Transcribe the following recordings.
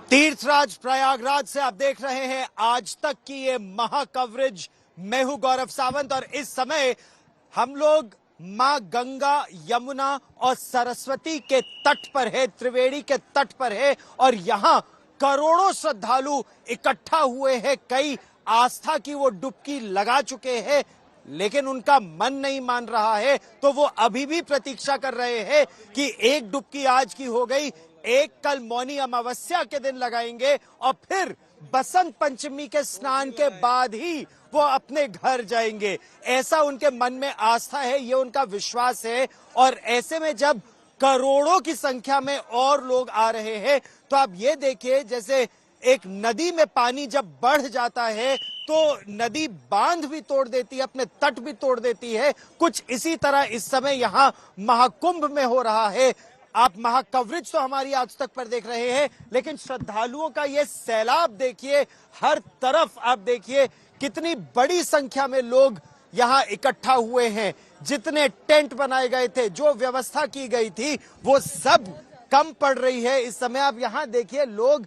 तीर्थराज प्रयागराज से आप देख रहे हैं आज तक की ये महा कवरेज। मैं हूं गौरव सावंत और इस समय हम लोग मां गंगा, यमुना और सरस्वती के तट पर है, त्रिवेणी के तट पर है और यहां करोड़ों श्रद्धालु इकट्ठा हुए हैं। कई आस्था की वो डुबकी लगा चुके हैं, लेकिन उनका मन नहीं मान रहा है, तो वो अभी भी प्रतीक्षा कर रहे हैं कि एक डुबकी आज की हो गई, एक कल मौनी अमावस्या के दिन लगाएंगे और फिर बसंत पंचमी के स्नान के बाद ही वो अपने घर जाएंगे। ऐसा उनके मन में आस्था है, ये उनका विश्वास है। और ऐसे में जब करोड़ों की संख्या में और लोग आ रहे हैं, तो आप ये देखिए, जैसे एक नदी में पानी जब बढ़ जाता है तो नदी बांध भी तोड़ देती है, अपने तट भी तोड़ देती है। कुछ इसी तरह इस समय यहाँ महाकुंभ में हो रहा है। आप महाकवरेज तो हमारी आज तक पर देख रहे हैं, लेकिन श्रद्धालुओं का ये सैलाब देखिए, हर तरफ आप देखिए कितनी बड़ी संख्या में लोग यहाँ इकट्ठा हुए हैं। जितने टेंट बनाए गए थे, जो व्यवस्था की गई थी, वो सब कम पड़ रही है इस समय। आप यहाँ देखिए, लोग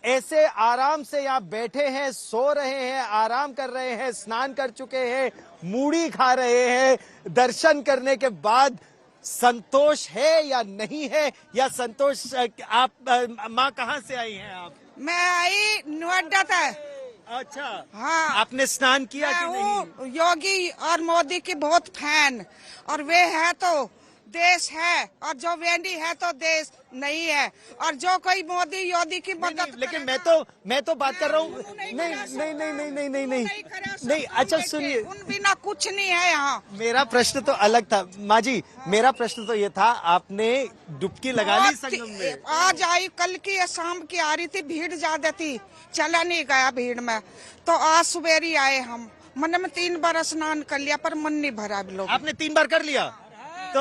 ऐसे आराम से यहाँ बैठे हैं, सो रहे हैं, आराम कर रहे हैं, स्नान कर चुके हैं, मूढ़ी खा रहे हैं। दर्शन करने के बाद संतोष है या नहीं है, या संतोष आप माँ कहाँ से आई हैं आप? मैं आई नोएडा से। अच्छा, हाँ। आपने स्नान किया कि नहीं? योगी और मोदी की बहुत फैन, और वे है तो देश है, और जो वेंडी है तो देश नहीं है, और जो कोई मोदी योगी की मदद। लेकिन मैं तो बात कर रहा हूँ। नहीं, अच्छा सुनिए, उन बिना कुछ नहीं है यहाँ। मेरा प्रश्न तो अलग था माँ जी। मेरा प्रश्न तो ये था, आपने डुबकी लगा ली संगम में? आज आई, कल की शाम की आ रही थी, भीड़ ज्यादा थी, चला नहीं गया भीड़ में, तो आज सुबेरी आए हम। मन में 3 बार स्नान कर लिया, पर मन नहीं भरा भी। लोग आपने 3 बार कर लिया, तो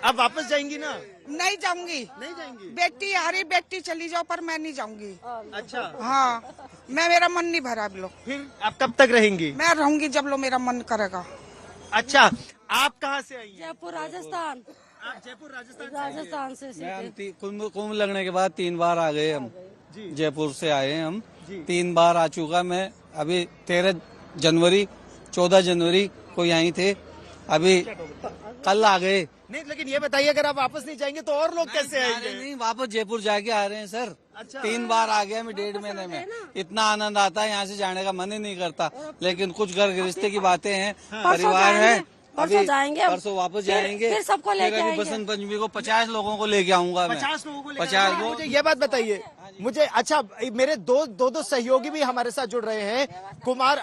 अब वापस जाएंगी ना? नहीं जाऊंगी। नहीं जाएंगी? बेटी आ रही, बेटी चली जाओ, पर मैं नहीं जाऊंगी। अच्छा, हाँ, मेरा मन नहीं भरा भी। लोग फिर आप कब तक रहेंगी? मैं रहूंगी जब लो मेरा मन करेगा। अच्छा, आप कहाँ से आई हैं? जयपुर राजस्थान। आप जयपुर राजस्थान से कुंभ लगने के बाद 3 बार आ गए हम। जयपुर से आए हैं हम, 3 बार आ चुका मैं। अभी 13 जनवरी 14 जनवरी को यहीं थे, अभी कल आ गए। नहीं, लेकिन ये बताइए, अगर आप वापस नहीं जाएंगे तो और लोग कैसे आएंगे? नहीं, वापस जयपुर जाके आ रहे हैं सर। अच्छा। 3 बार आ गया मैं 1.5 महीने में। इतना आनंद आता है, यहाँ से जाने का मन ही नहीं करता, लेकिन कुछ घर गृहस्थी की बातें हैं, परिवार है। परसों जाएंगे, परसों वापस जाएंगे, फिर सबको लेके आएंगे। बसंत पंचमी को 50 लोगों को लेके आऊंगा मैं। 50 लोगों को लेकर? 50 लोग। मुझे ये बात बताइए, मुझे अच्छा, मेरे दो सहयोगी भी हमारे साथ जुड़ रहे हैं। कुमार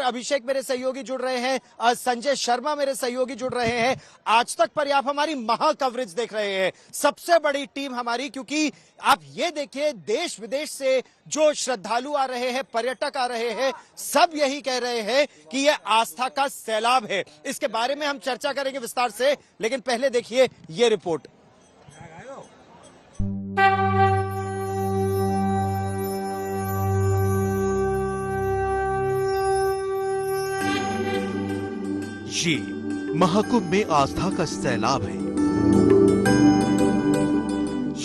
अभिषेक मेरे सहयोगी जुड़ रहे हैं, संजय शर्मा मेरे सहयोगी जुड़ रहे हैं। आज तक पर आप हमारी महा कवरेज देख रहे हैं, सबसे बड़ी टीम हमारी, क्योंकि आप ये देखिए, देश विदेश से जो श्रद्धालु आ रहे हैं, पर्यटक आ रहे हैं, सब यही कह रहे हैं कि ये आस्था का सैलाब है। इसके बारे में हम चर्चा करेंगे विस्तार से, लेकिन पहले देखिए ये रिपोर्ट। ये महाकुंभ में आस्था का सैलाब है।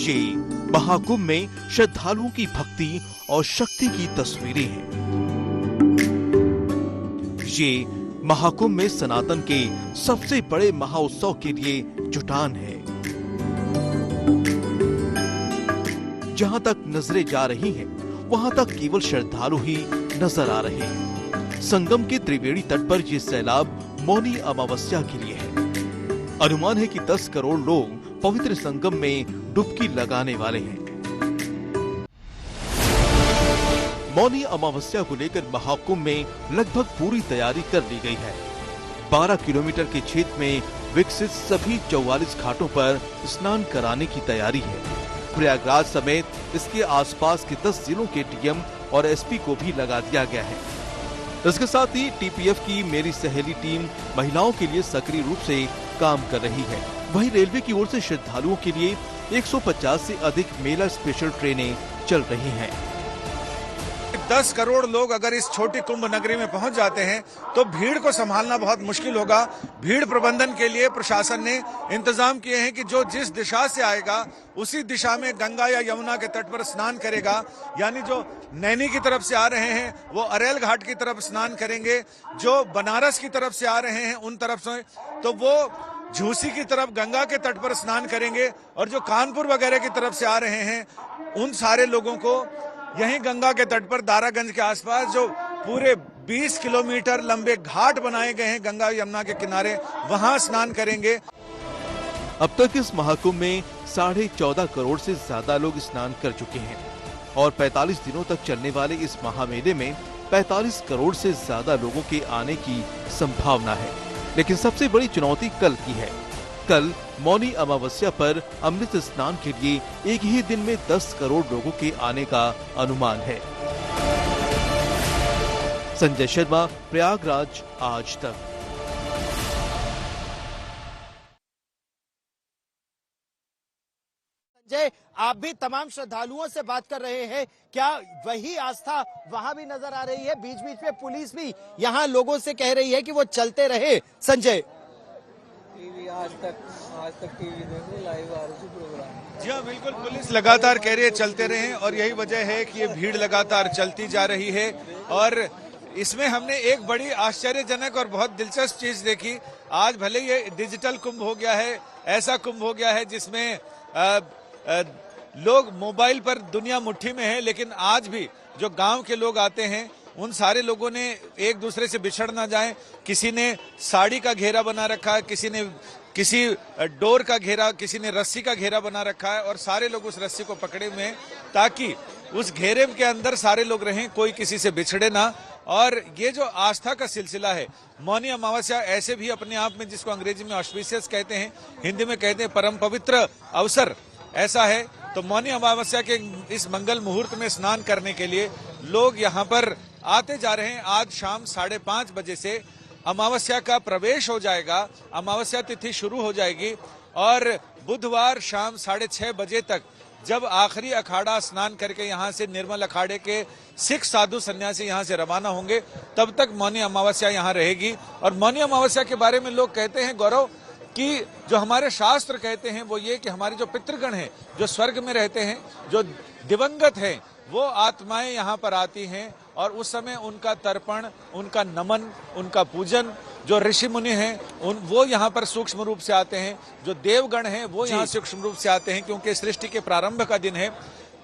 ये महाकुंभ में श्रद्धालुओं की भक्ति और शक्ति की तस्वीरें हैं। ये महाकुंभ में सनातन के सबसे बड़े महाउत्सव के लिए जुटान है। जहां तक नजरें जा रही हैं, वहां तक केवल श्रद्धालु ही नजर आ रहे हैं। संगम के त्रिवेणी तट पर ये सैलाब मौनी अमावस्या के लिए है। अनुमान है कि 10 करोड़ लोग पवित्र संगम में डुबकी लगाने वाले हैं। मौनी अमावस्या को लेकर महाकुंभ में लगभग पूरी तैयारी कर ली गई है। 12 किलोमीटर के क्षेत्र में विकसित सभी 44 घाटों पर स्नान कराने की तैयारी है। प्रयागराज समेत इसके आसपास के 10 जिलों के डीएम और एसपी को भी लगा दिया गया है। इसके साथ ही टीपीएफ की मेरी सहेली टीम महिलाओं के लिए सक्रिय रूप से काम कर रही है। वहीं रेलवे की ओर से श्रद्धालुओं के लिए 150 से अधिक मेला स्पेशल ट्रेनें चल रही हैं। 10 करोड़ लोग अगर इस छोटी कुंभ नगरी में पहुंच जाते हैं तो भीड़ को संभालना बहुत मुश्किल होगा। भीड़ प्रबंधन के लिए प्रशासन ने इंतजाम किए हैं कि जो जिस दिशा से आएगा उसी दिशा में गंगा या यमुना के तट पर स्नान करेगा। यानी जो नैनी की तरफ से आ रहे हैं वो अरेल घाट की तरफ स्नान करेंगे, जो बनारस की तरफ से आ रहे हैं उन तरफ से तो वो झूसी की तरफ गंगा के तट पर स्नान करेंगे, और जो कानपुर वगैरह की तरफ से आ रहे हैं उन सारे लोगों को यहीं गंगा के तट पर दारागंज के आसपास जो पूरे 20 किलोमीटर लंबे घाट बनाए गए हैं गंगा यमुना के किनारे, वहां स्नान करेंगे। अब तक इस महाकुंभ में 14.5 करोड़ से ज्यादा लोग स्नान कर चुके हैं और 45 दिनों तक चलने वाले इस महामेले में 45 करोड़ से ज्यादा लोगों के आने की संभावना है। लेकिन सबसे बड़ी चुनौती कल की है। कल मौनी अमावस्या पर अमृत स्नान के लिए एक ही दिन में 10 करोड़ लोगों के आने का अनुमान है। संजय शर्मा, प्रयागराज, आज तक। संजय, आप भी तमाम श्रद्धालुओं से बात कर रहे हैं, क्या वही आस्था वहां भी नजर आ रही है? बीच बीच में पुलिस भी यहां लोगों से कह रही है कि वो चलते रहे। संजय, टीवी आज तक टीवी देखो, लाइव आ रही प्रोग्राम। जी हाँ, बिल्कुल, पुलिस लगातार कह रही है चलते रहे, और यही वजह है कि ये भीड़ लगातार चलती जा रही है। और इसमें हमने एक बड़ी आश्चर्यजनक और बहुत दिलचस्प चीज देखी। आज भले ये डिजिटल कुंभ हो गया है, ऐसा कुंभ हो गया है जिसमें लोग मोबाइल पर दुनिया मुट्ठी में है, लेकिन आज भी जो गांव के लोग आते हैं उन सारे लोगों ने एक दूसरे से बिछड़ ना जाएं। किसी ने साड़ी का घेरा बना रखा है, किसी ने किसी डोर का घेरा, किसी ने रस्सी का घेरा बना रखा है, और सारे लोग उस रस्सी को पकड़े हुए हैं ताकि उस घेरे के अंदर सारे लोग रहें, कोई किसी से बिछड़े ना। और ये जो आस्था का सिलसिला है, मौनी अमावस्या ऐसे भी अपने आप में, जिसको अंग्रेजी में ऑस्पिशियस कहते हैं, हिंदी में कहते हैं परम पवित्र अवसर, ऐसा है। तो मौनी अमावस्या के इस मंगल मुहूर्त में स्नान करने के लिए लोग यहाँ पर आते जा रहे हैं। आज शाम 5:30 बजे से अमावस्या का प्रवेश हो जाएगा, अमावस्या तिथि शुरू हो जाएगी, और बुधवार शाम 6:30 बजे तक जब आखिरी अखाड़ा स्नान करके यहाँ से निर्मल अखाड़े के सिख साधु सन्यासी यहाँ से रवाना होंगे, तब तक मौनी अमावस्या यहाँ रहेगी। और मौनी अमावस्या के बारे में लोग कहते हैं, गौरव, कि जो हमारे शास्त्र कहते हैं वो ये कि हमारे जो पितृगण हैं, जो स्वर्ग में रहते हैं, जो दिवंगत हैं, वो आत्माएं यहाँ पर आती हैं, और उस समय उनका तर्पण, उनका नमन, उनका पूजन, जो ऋषि मुनि हैं वो यहाँ पर सूक्ष्म रूप से आते हैं, जो देवगण हैं वो यहाँ सूक्ष्म रूप से आते हैं, क्योंकि सृष्टि के प्रारंभ का दिन है।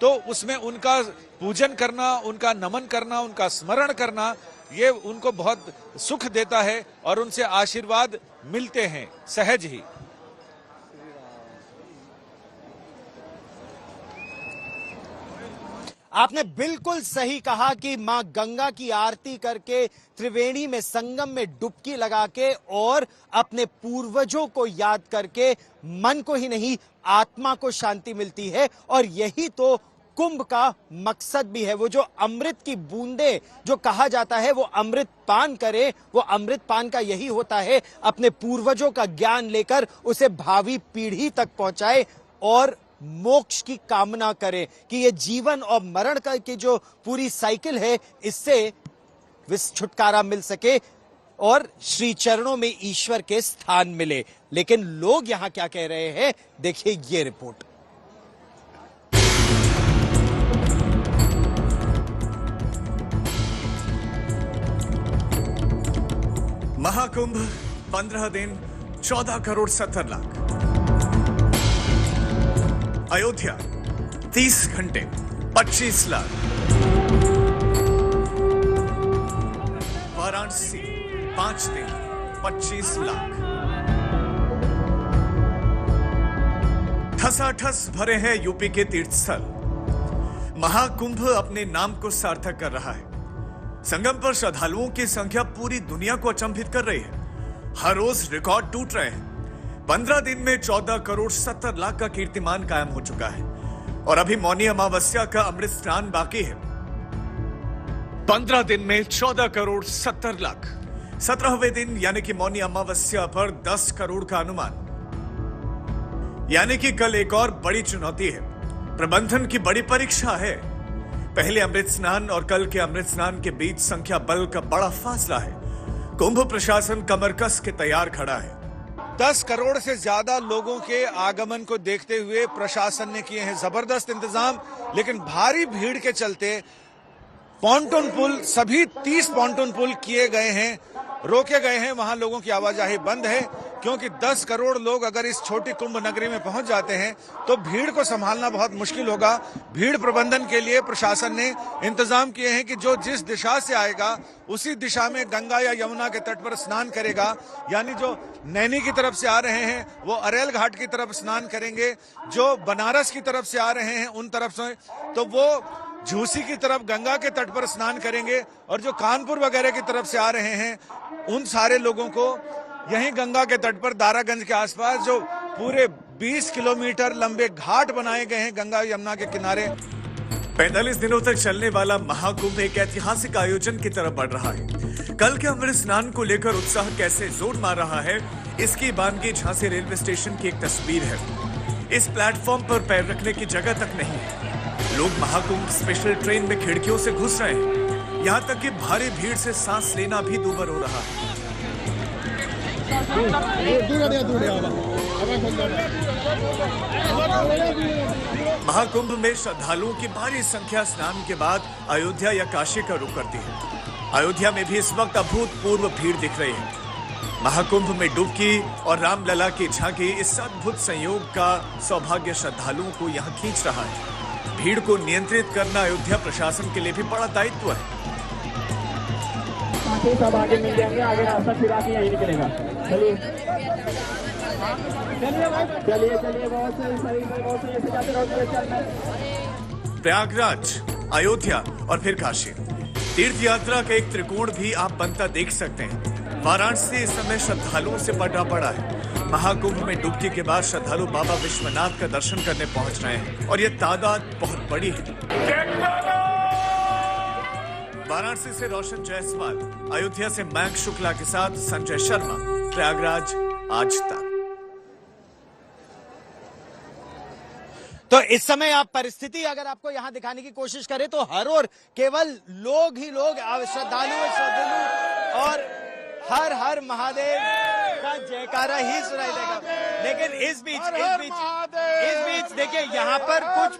तो उसमें उनका पूजन करना, उनका नमन करना, उनका स्मरण करना, ये उनको बहुत सुख देता है और उनसे आशीर्वाद मिलते हैं सहज ही। आपने बिल्कुल सही कहा कि मां गंगा की आरती करके, त्रिवेणी में संगम में डुबकी लगा के और अपने पूर्वजों को याद करके मन को ही नहीं आत्मा को शांति मिलती है। और यही तो कुंभ का मकसद भी है। वो जो अमृत की बूंदे जो कहा जाता है वो अमृत पान करे, वो अमृत पान का यही होता है, अपने पूर्वजों का ज्ञान लेकर उसे भावी पीढ़ी तक पहुंचाए और मोक्ष की कामना करे कि ये जीवन और मरण का की जो पूरी साइकिल है इससे छुटकारा मिल सके और श्री चरणों में ईश्वर के स्थान मिले। लेकिन लोग यहां क्या कह रहे हैं, देखिए ये रिपोर्ट। महाकुंभ 15 दिन 14 करोड़ 70 लाख। अयोध्या 30 घंटे 25 लाख। वाराणसी 5 दिन 25 लाख। ठसाठस भरे हैं यूपी के तीर्थस्थल। महाकुंभ अपने नाम को सार्थक कर रहा है। संगम पर श्रद्धालुओं की संख्या पूरी दुनिया को अचंभित कर रही है। हर रोज रिकॉर्ड टूट रहे हैं। 15 दिन में 14 करोड़ 70 लाख का कीर्तिमान कायम हो चुका है और अभी मौनी अमावस्या का अमृत स्नान बाकी है। 15 दिन में 14 करोड़ 70 लाख। 17वें दिन यानी कि मौनी अमावस्या पर 10 करोड़ का अनुमान। यानी कि कल एक और बड़ी चुनौती है, प्रबंधन की बड़ी परीक्षा है। पहले अमृत स्नान और कल के अमृत स्नान के बीच संख्या बल का बड़ा फासला है। कुंभ प्रशासन कमर कस के तैयार खड़ा है। 10 करोड़ से ज्यादा लोगों के आगमन को देखते हुए प्रशासन ने किए हैं जबरदस्त इंतजाम, लेकिन भारी भीड़ के चलते पॉन्टून पुल, सभी 30 पॉन्टून पुल किए गए हैं, रोके गए हैं। वहां लोगों की आवाजाही बंद है, क्योंकि 10 करोड़ लोग अगर इस छोटी कुंभ नगरी में पहुंच जाते हैं तो भीड़ को संभालना बहुत मुश्किल होगा। भीड़ प्रबंधन के लिए प्रशासन ने इंतजाम किए हैं कि जो जिस दिशा से आएगा उसी दिशा में गंगा या यमुना के तट पर स्नान करेगा। यानी जो नैनी की तरफ से आ रहे हैं वो अरेल घाट की तरफ स्नान करेंगे, जो बनारस की तरफ से आ रहे हैं उन तरफ से तो वो झूसी की तरफ गंगा के तट पर स्नान करेंगे, और जो कानपुर वगैरह की तरफ से आ रहे हैं उन सारे लोगों को यहीं गंगा के तट पर दारागंज के आसपास जो पूरे 20 किलोमीटर लंबे घाट बनाए गए हैं गंगा यमुना के किनारे। 45 दिनों तक चलने वाला महाकुंभ एक ऐतिहासिक आयोजन की तरफ बढ़ रहा है। कल के अमृत स्नान को लेकर उत्साह कैसे जोर मार रहा है, इसकी बानगी झांसी रेलवे स्टेशन की एक तस्वीर है। इस प्लेटफॉर्म पर पैर रखने की जगह तक नहीं है। लोग महाकुंभ स्पेशल ट्रेन में खिड़कियों से घुस रहे हैं। यहाँ तक कि भारी भीड़ से सांस लेना भी दूभर हो रहा है। महाकुंभ में श्रद्धालुओं की भारी संख्या स्नान के बाद अयोध्या या काशी का रुख करती है। अयोध्या में भी इस वक्त अभूतपूर्व भीड़ दिख रही है। महाकुंभ में डुबकी और रामलला की झांकी, इस अद्भुत संयोग का सौभाग्य श्रद्धालुओं को यहाँ खींच रहा है। भीड़ को नियंत्रित करना अयोध्या प्रशासन के लिए भी बड़ा दायित्व है। सब आगे मिल जाएंगे, आगे रास्ता फिरा के यही निकलेगा। चलिए चलिए बहुत सही ऐसे जाते रहो। प्रयागराज, अयोध्या और फिर काशी, तीर्थ यात्रा का एक त्रिकोण भी आप बनता देख सकते हैं। वाराणसी इस समय श्रद्धालुओं से भरा पड़ा है। महाकुंभ में डुबकी के बाद श्रद्धालु बाबा विश्वनाथ का दर्शन करने पहुंच रहे हैं और ये तादाद बहुत बड़ी है। वाराणसी से रोशन जायसवाल, अयोध्या से मयंक शुक्ला के साथ संजय शर्मा, प्रयागराज आज तक। तो इस समय आप परिस्थिति अगर आपको यहां दिखाने की कोशिश करें तो हर ओर केवल लोग ही लोग, श्रद्धालु और हर हर महादेव का जयकारा ही सुनाई देगा। लेकिन इस बीच देखिए यहाँ पर कुछ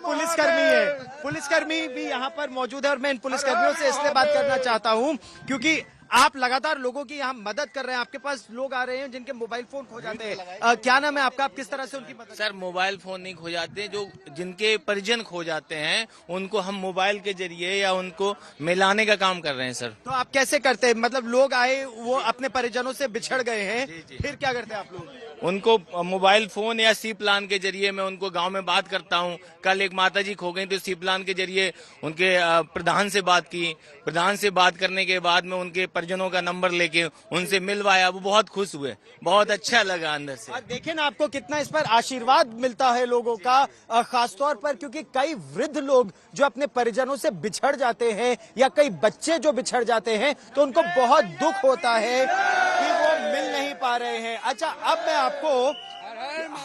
पुलिसकर्मी भी यहाँ पर मौजूद है, और मैं इन पुलिसकर्मियों से इसलिए बात करना चाहता हूँ क्योंकि आप लगातार लोगों की यहाँ मदद कर रहे हैं। आपके पास लोग आ रहे हैं जिनके मोबाइल फोन खो जाते हैं। क्या नाम है आपका, आप किस तरह से उनकी मदद? सर, मोबाइल फोन नहीं खो जाते, जो जिनके परिजन खो जाते हैं उनको हम मोबाइल के जरिए या उनको मिलाने का काम कर रहे हैं सर। तो आप कैसे करते हैं, मतलब लोग आए, वो अपने परिजनों से बिछड़ गए हैं, फिर क्या करते हैं आप लोग? उनको मोबाइल फोन या सी प्लान के जरिए मैं उनको गांव में बात करता हूं। कल एक माताजी खो गई तो सी प्लान के जरिए उनके प्रधान से बात की। प्रधान से बात करने के बाद में उनके परिजनों का नंबर लेके उनसे मिलवाया। वो बहुत खुश हुए, बहुत अच्छा लगा अंदर से। और देखिए ना आपको कितना इस पर आशीर्वाद मिलता है लोगों का, खासतौर पर क्योंकि कई वृद्ध लोग जो अपने परिजनों से बिछड़ जाते हैं या कई बच्चे जो बिछड़ जाते हैं तो उनको बहुत दुख होता है कि वो मिल नहीं पा रहे हैं। अच्छा, अब मैं आपको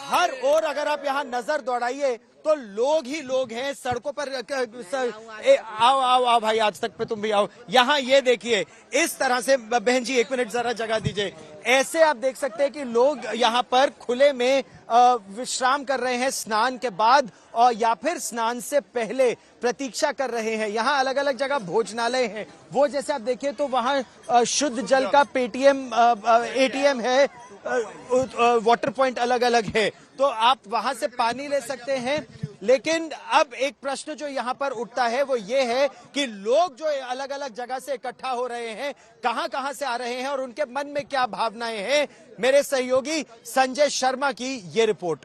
हर ओर अगर आप यहाँ नजर दौड़ाइए तो लोग ही लोग हैं सड़कों पर। आओ भाई, आज तक पे तुम भी आओ। यहाँ ये देखिए इस तरह से, बहन जी 1 मिनट जरा जगह दीजिए। ऐसे आप देख सकते हैं कि लोग यहाँ पर खुले में विश्राम कर रहे हैं स्नान के बाद, और या फिर स्नान से पहले प्रतीक्षा कर रहे हैं। यहाँ अलग अलग जगह भोजनालय हैं, वो जैसे आप देखिए तो वहाँ शुद्ध जल का ATM है, वाटर पॉइंट अलग अलग है, तो आप वहां से पानी ले सकते हैं। लेकिन अब एक प्रश्न जो यहाँ पर उठता है वो ये है कि लोग जो अलग अलग जगह से इकट्ठा हो रहे हैं, कहां से आ रहे हैं और उनके मन में क्या भावनाएं हैं। मेरे सहयोगी संजय शर्मा की ये रिपोर्ट।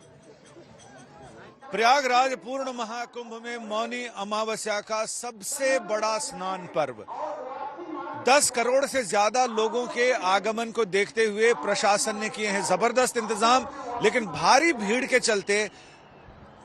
प्रयागराज पूर्ण महाकुंभ में मौनी अमावस्या का सबसे बड़ा स्नान पर्व। 10 करोड़ से ज्यादा लोगों के आगमन को देखते हुए प्रशासन ने किए हैं जबरदस्त इंतजाम, लेकिन भारी भीड़ के चलते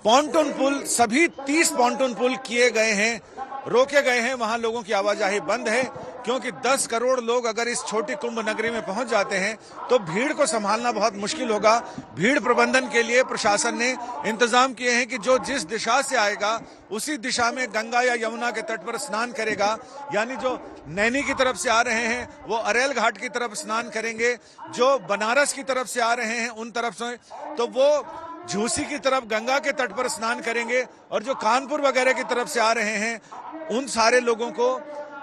पॉन्टून पुल, सभी 30 पॉन्टून पुल किए गए हैं, रोके गए हैं। वहां लोगों की आवाजाही बंद है, क्योंकि 10 करोड़ लोग अगर इस छोटी कुंभ नगरी में पहुंच जाते हैं तो भीड़ को संभालना बहुत मुश्किल होगा। भीड़ प्रबंधन के लिए प्रशासन ने इंतजाम किए हैं कि जो जिस दिशा से आएगा उसी दिशा में गंगा या यमुना के तट पर स्नान करेगा। यानी जो नैनी की तरफ से आ रहे हैं वो अरेल घाट की तरफ स्नान करेंगे, जो बनारस की तरफ से आ रहे हैं उन तरफ से तो वो झूसी की तरफ गंगा के तट पर स्नान करेंगे, और जो कानपुर वगैरह की तरफ से आ रहे हैं उन सारे लोगों को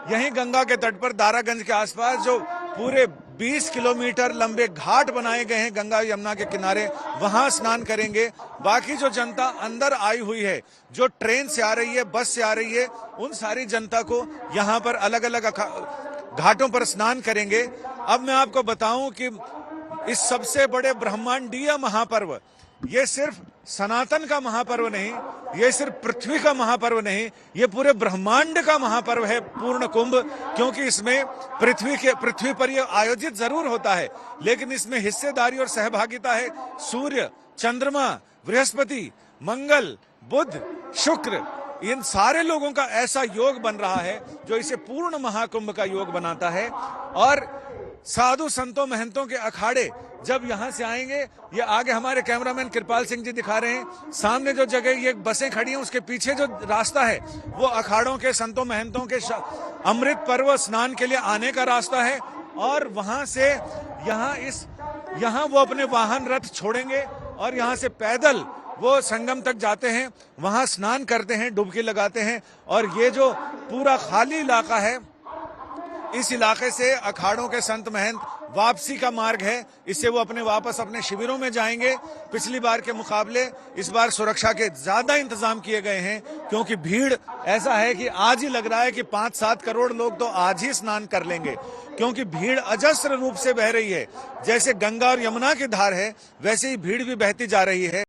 यहीं गंगा के तट पर दारागंज के आसपास जो पूरे 20 किलोमीटर लंबे घाट बनाए गए हैं गंगा यमुना के किनारे, वहां स्नान करेंगे। बाकी जो जनता अंदर आई हुई है, जो ट्रेन से आ रही है, बस से आ रही है, उन सारी जनता को यहाँ पर अलग अलग घाटों पर स्नान करेंगे। अब मैं आपको बताऊं कि इस सबसे बड़े ब्रह्मांडीय महापर्व, ये सिर्फ सनातन का महापर्व नहीं, ये सिर्फ पृथ्वी का महापर्व नहीं, ये पूरे ब्रह्मांड का महापर्व है पूर्ण कुंभ। क्योंकि इसमें पृथ्वी पर ये आयोजित जरूर होता है, लेकिन इसमें हिस्सेदारी और सहभागिता है सूर्य, चंद्रमा, बृहस्पति, मंगल, बुध, शुक्र, इन सारे लोगों का ऐसा योग बन रहा है जो इसे पूर्ण महाकुंभ का योग बनाता है। और साधु संतों महंतों के अखाड़े जब यहां से आएंगे, ये आगे हमारे कैमरामैन कृपाल सिंह जी दिखा रहे हैं, सामने जो जगह ये बसें खड़ी हैं उसके पीछे जो रास्ता है वो अखाड़ों के संतों महंतों के अमृत पर्व स्नान के लिए आने का रास्ता है। और वहां से यहाँ वो अपने वाहन रथ छोड़ेंगे और यहाँ से पैदल वो संगम तक जाते हैं, वहां स्नान करते हैं, डुबकी लगाते हैं। और ये जो पूरा खाली इलाका है, इस इलाके से अखाड़ों के संत महंत वापसी का मार्ग है, इससे वो वापस अपने शिविरों में जाएंगे। पिछली बार के मुकाबले इस बार सुरक्षा के ज्यादा इंतजाम किए गए हैं, क्योंकि भीड़ ऐसा है कि आज ही लग रहा है कि 5-7 करोड़ लोग तो आज ही स्नान कर लेंगे, क्योंकि भीड़ अजस्र रूप से बह रही है। जैसे गंगा और यमुना की धार है, वैसे ही भीड़ भी बहती जा रही है।